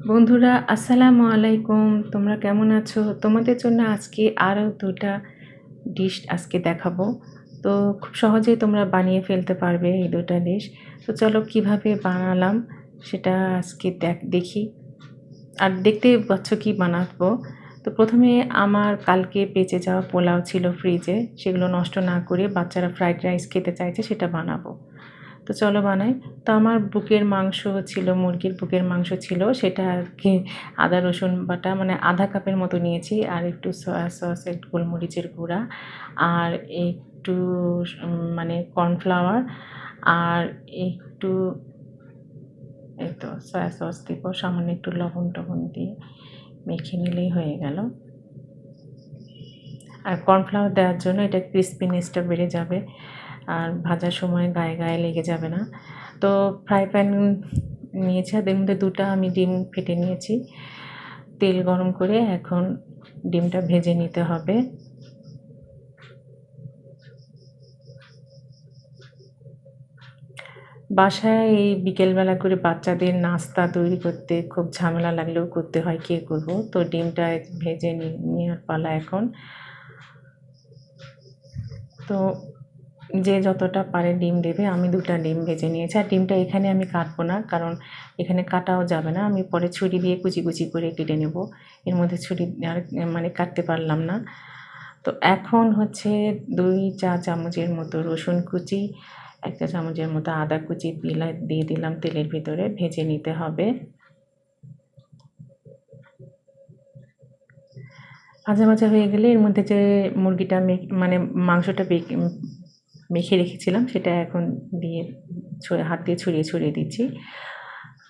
বন্ধুরা আসসালামু আলাইকুম। তোমরা কেমন আছো? তোমাদের জন্য আজকে আরও ২টা ডিশ আজকে দেখাবো। তো খুব সহজেই তোমরা বানিয়ে ফেলতে পারবে এই ২টা ডিশ। তো চলো কিভাবে বানালাম সেটা আজকে দেখি। আর দেখতেই পাচ্ছ কি বানাবো। তো প্রথমে আমার কালকে বেঁচে যাওয়া পোলাও ছিল ফ্রিজে, সেগুলো নষ্ট না করে বাচ্চারা ফ্রাইড রাইস খেতে চাইছে সেটা বানাবো। তো চলো বানাই। তো আমার বুকের মাংস ছিল, মুরগির বুকের মাংস ছিল, সেটাকে আদা রসুন বাটা মানে আধা কাপের মতো নিয়েছি, আর একটু সয়া সস, একটু গোলমরিচের গুঁড়া, আর একটু মানে কর্নফ্লাওয়ার, আর একটু এই তো সয়া সস দিব, সামান্য একটু লবণ টবণ দিয়ে মেখে নিলেই হয়ে গেল। আর কর্নফ্লাওয়ার দেওয়ার জন্য এটা ক্রিস্পিনেসটা বেড়ে যাবে, আর ভাজার সময় গায়ে গায়ে লেগে যাবে না। তো ফ্রাই প্যান নিয়েছি, আর এর মধ্যে 2টা আমি ডিম ফেটে নিয়েছি। তেল গরম করে এখন ডিমটা ভেজে নিতে হবে। বাসায় এই বিকেলবেলা করে বাচ্চাদের নাস্তা তৈরি করতে খুব ঝামেলা লাগলেও করতে হয়, কী করব। তো ডিমটা ভেজে নেওয়ার পালা এখন। তো যে যতটা পারে ডিম দেবে, আমি 2টা ডিম ভেজে নিয়েছি। আর ডিমটা এখানে আমি কাটবো না, কারণ এখানে কাটাও যাবে না, আমি পরে ছুরি দিয়ে কুচি কুচি করে কেটে নেব। এর মধ্যে ছুরি আর মানে কাটতে পারলাম না। তো এখন হচ্ছে 2 চা চামচের মতো রসুন কুচি, 1 চা চামচের মতো আদা কুচি দিয়ে দিলাম তেলের ভিতরে, ভেজে নিতে হবে। ভাজা ভাজা হয়ে গেলে এর মধ্যে যে মুরগিটা মানে মাংসটা মেখে রেখেছিলাম সেটা এখন দিয়ে হাত দিয়ে ছড়িয়ে ছড়িয়ে দিচ্ছি।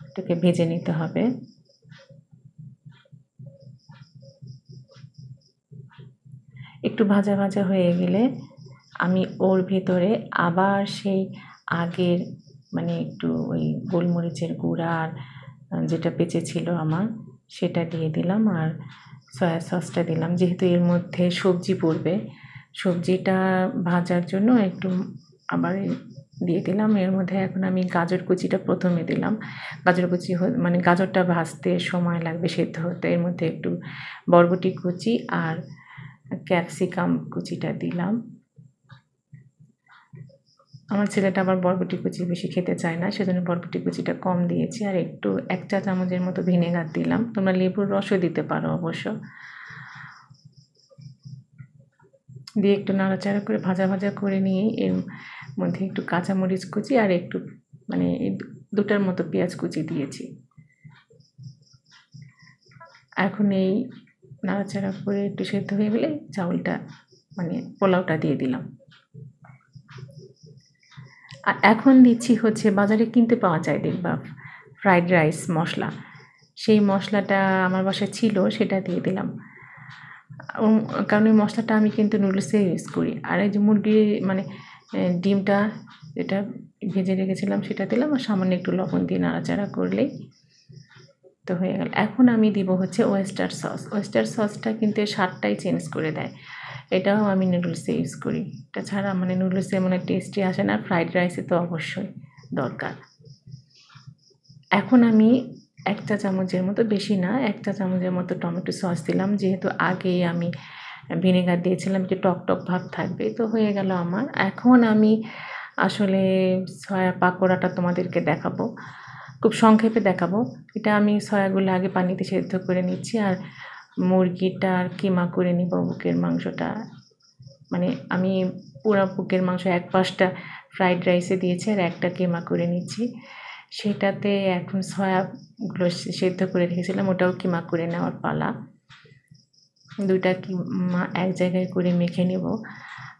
এটাকে ভেজে নিতে হবে। একটু ভাজা ভাজা হয়ে গেলে আমি ওর ভেতরে আবার সেই আগের মানে একটু ওই গোলমরিচের গুঁড়া আর যেটা বেঁচে ছিল আমার সেটা দিয়ে দিলাম, আর সয়া সসটা দিলাম। যেহেতু এর মধ্যে সবজি পড়বে, সবজিটা ভাজার জন্য একটু আবার দিয়ে দিলাম। এর মধ্যে এখন আমি গাজর কুচিটা প্রথমে দিলাম। গাজর কুচি মানে গাজরটা ভাজতে সময় লাগবে, সেদ্ধ হতে। এর মধ্যে একটু বরবটি কুচি আর ক্যাপসিকাম কুচিটা দিলাম। আমার ছেলেটা আবার বরবটি কুচি বেশি খেতে চায় না, সেজন্য বরবটি কুচিটা কম দিয়েছি। আর একটু 1 চা চামচের মতো ভিনেগার দিলাম, তোমরা লেবুর রসও দিতে পারো অবশ্য। দিয়ে একটু নাড়াচাড়া করে ভাজা ভাজা করে নিয়ে এর মধ্যে একটু কাঁচামরিচ কুচি আর একটু মানে 2টার মতো পেঁয়াজ কুচি দিয়েছি। এখন এই নাড়াচাড়া করে একটু সেদ্ধ হয়ে গেলে চাউলটা মানে পোলাওটা দিয়ে দিলাম। আর এখন দিচ্ছি হচ্ছে বাজারে কিনতে পাওয়া যায় দেখবা ফ্রাইড রাইস মশলা, সেই মশলাটা আমার বাসায় ছিল, সেটা দিয়ে দিলাম। কারণ এই মশলাটা আমি কিন্তু নুডলসে ইউজ করি। আর এই যে মুরগির মানে ডিমটা যেটা ভেজে রেখেছিলাম সেটা দিলাম, আর সামান্য একটু লবণ দিয়ে নাড়াচাড়া করলেই তো হয়ে গেল। এখন আমি দিব হচ্ছে ওয়েস্টার সস। ওয়েস্টার সসটা কিন্তু এর স্বাদটাই চেঞ্জ করে দেয়। এটাও আমি নুডলসে ইউজ করি। এটা ছাড়া মানে নুডলসে মানে টেস্টই আসে না, ফ্রাইড রাইসে তো অবশ্যই দরকার। এখন আমি 1 চা চামচের মতো, বেশি না, 1 চা চামচের মতো টমেটো সস দিলাম। যেহেতু আগেই আমি ভিনেগার দিয়েছিলাম, একটু টক টক ভাব থাকবে, তো হয়ে গেল আমার। এখন আমি আসলে সয়া পাকোড়াটা তোমাদেরকে দেখাবো, খুব সংক্ষেপে দেখাবো। এটা আমি সয়াগুলো আগে পানিতে সেদ্ধ করে নিচ্ছি, আর মুরগিটা আর কিমা করে নিব বুকের মাংসটা। মানে আমি পুরা বুকের মাংস 1 পাশটা ফ্রাইড রাইসে দিয়েছি আর একটা কিমা করে নিচ্ছি। সেটাতে এখন সয়াগুলো সেদ্ধ করে রেখেছিলাম, ওটাও কিমা করে নেওয়ার পালা। 2টা কিমা এক জায়গায় করে মেখে নেব,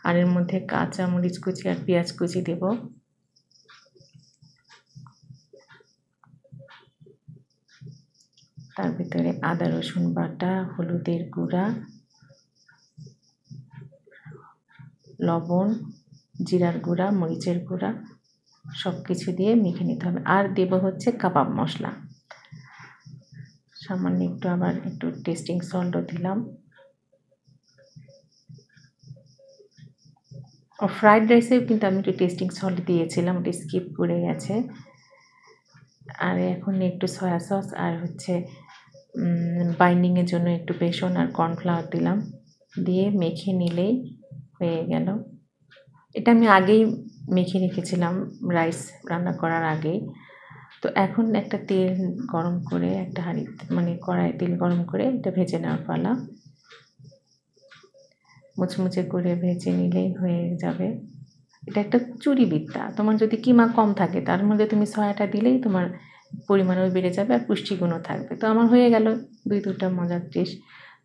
আর এর মধ্যে কাঁচামরিচ কুচি আর পেঁয়াজ কুচি দেব। তার ভিতরে আদা রসুন বাটা, হলুদের গুঁড়া, লবণ, জিরার গুঁড়া, মরিচের গুঁড়া সব কিছু দিয়ে মেখে নিতে হবে। আর দেব হচ্ছে কাবাব মশলা, সামান্য একটু আবার একটু টেস্টিং সল্টও দিলাম। ও ফ্রাইড রাইসেও কিন্তু আমি একটু টেস্টিং সল্ট দিয়েছিলাম, ওটা স্কিপ করে গেছে। আর এখন একটু সয়া সস আর হচ্ছে বাইন্ডিংয়ের জন্য একটু বেসন আর কর্নফ্লাওয়ার দিলাম, দিয়ে মেখে নিলেই হয়ে গেল। এটা আমি আগেই মেখে রেখেছিলাম রাইস রান্না করার আগেই। তো এখন একটা তেল গরম করে একটা হাঁড়িতে কড়াইয়ে তেল গরম করে এটা ভেজে নেওয়ার পালা। মুচমুচে করে ভেজে নিলেই হয়ে যাবে। এটা একটা চুরিবিদ্যা। তোমার যদি কিমা কম থাকে তার মধ্যে তুমি সয়াটা দিলেই তোমার পরিমাণও বেড়ে যাবে আর পুষ্টিগুণও থাকবে। তো আমার হয়ে গেল ২টা মজার ডিশ।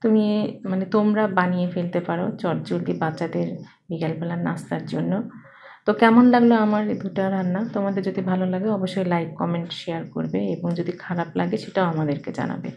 তুমি তোমরা বানিয়ে ফেলতে পারো চটজলদি বাচ্চাদের বিকালবেলার নাস্তার জন্য। তো কেমন লাগলো আমার এই 2টা রান্না? তোমাদের যদি ভালো লাগে অবশ্যই লাইক, কমেন্ট, শেয়ার করবে এবং যদি খারাপ লাগে সেটাও আমাদেরকে জানাবে।